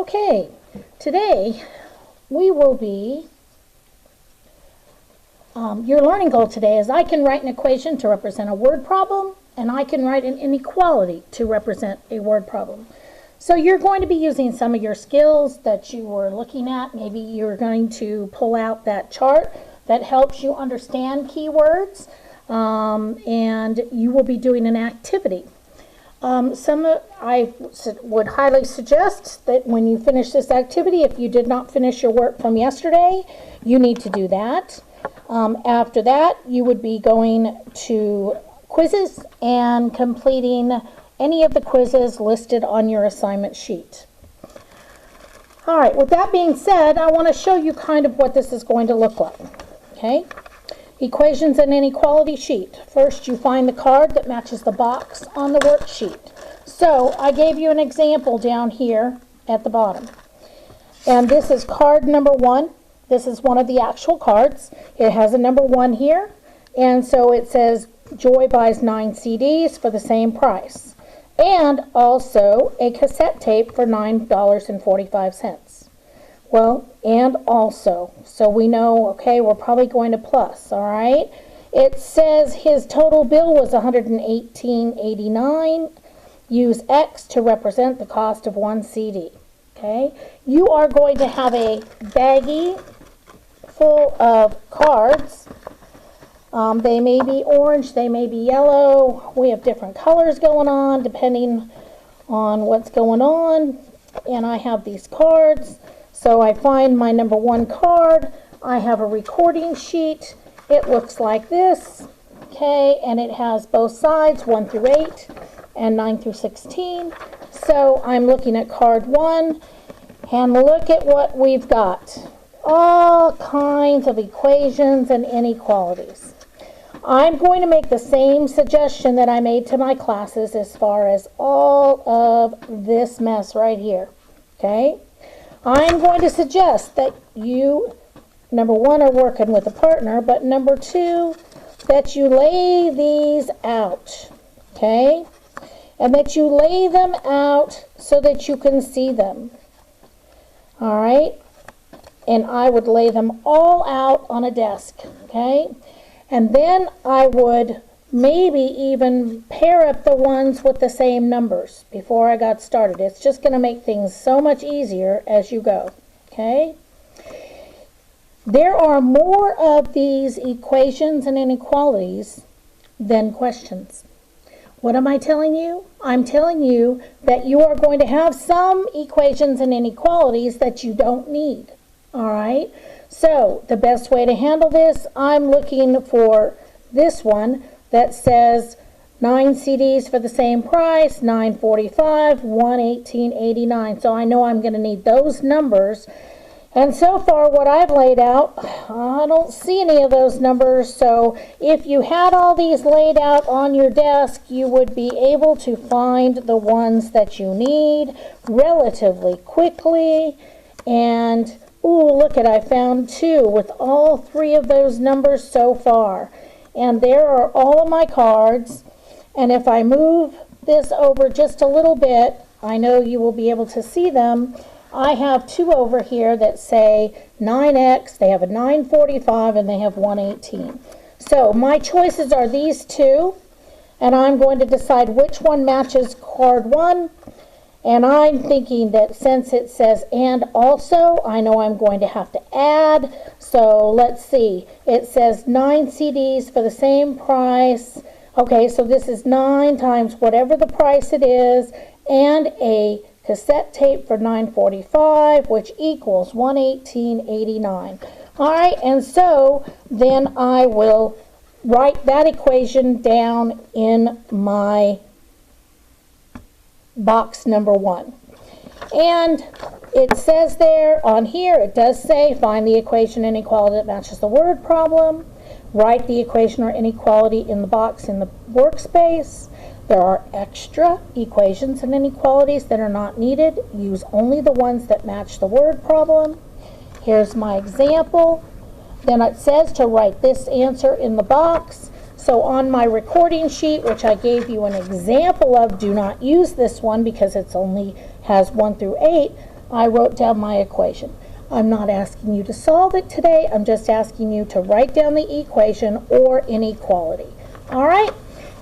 Okay, today we will be, your learning goal today is I can write an equation to represent a word problem, and I can write an inequality to represent a word problem. So you're going to be using some of your skills that you were looking at. Maybe you're going to pull out that chart that helps you understand keywords, and you will be doing an activity. I would highly suggest that when you finish this activity, if you did not finish your work from yesterday, you need to do that. After that, you would be going to quizzes and completing any of the quizzes listed on your assignment sheet. All right, with that being said, I want to show you kind of what this is going to look like. Okay? Equations and inequality sheet. First, you find the card that matches the box on the worksheet. So, I gave you an example down here at the bottom. And this is card number 1. This is one of the actual cards. It has a number 1 here. And so it says, Joy buys 9 CDs for the same price. And also a cassette tape for $9.45. Well, and also, so we know, okay, we're probably going to plus, all right? It says his total bill was $118.89. Use X to represent the cost of 1 CD, okay? You are going to have a baggie full of cards. They may be orange, they may be yellow. We have different colors going on depending on what's going on. And I have these cards. So I find my number 1 card. I have a recording sheet. It looks like this, okay, and it has both sides, 1 through 8 and 9 through 16. So I'm looking at card 1, and look at what we've got. All kinds of equations and inequalities. I'm going to make the same suggestion that I made to my classes as far as all of this mess right here, okay? I'm going to suggest that you, number 1, are working with a partner, but number 2, that you lay these out, okay? And that you lay them out so that you can see them, all right? And I would lay them all out on a desk, okay? And then I would maybe even pair up the ones with the same numbers before I got started. It's just going to make things so much easier as you go, okay? There are more of these equations and inequalities than questions. What am I telling you? I'm telling you that you are going to have some equations and inequalities that you don't need, all right? So the best way to handle this, I'm looking for this one that says 9 CDs for the same price, $9.45, $118.89. So I know I'm going to need those numbers. And so far what I've laid out, I don't see any of those numbers. So if you had all these laid out on your desk, you would be able to find the ones that you need relatively quickly. And, ooh, look at, I found 2 with all 3 of those numbers so far. And there are all of my cards. And if I move this over just a little bit, I know you will be able to see them. I have 2 over here that say 9X, they have a 945, and they have 118. So my choices are these 2, and I'm going to decide which one matches card 1. And I'm thinking that since it says and also, I know I'm going to have to add. So let's see. It says 9 CDs for the same price. Okay, so this is 9 times whatever the price it is, and a cassette tape for $9.45, which equals $118.89. All right, and so then I will write that equation down in my box number 1. And it says there on here, it does say find the equation inequality that matches the word problem. Write the equation or inequality in the box in the workspace. There are extra equations and inequalities that are not needed. Use only the ones that match the word problem. Here's my example. Then it says to write this answer in the box. So on my recording sheet, which I gave you an example of, do not use this one because it's only has 1 through 8. I wrote down my equation. I'm not asking you to solve it today. I'm just asking you to write down the equation or inequality. All right?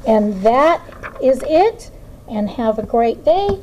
And that is it. And have a great day.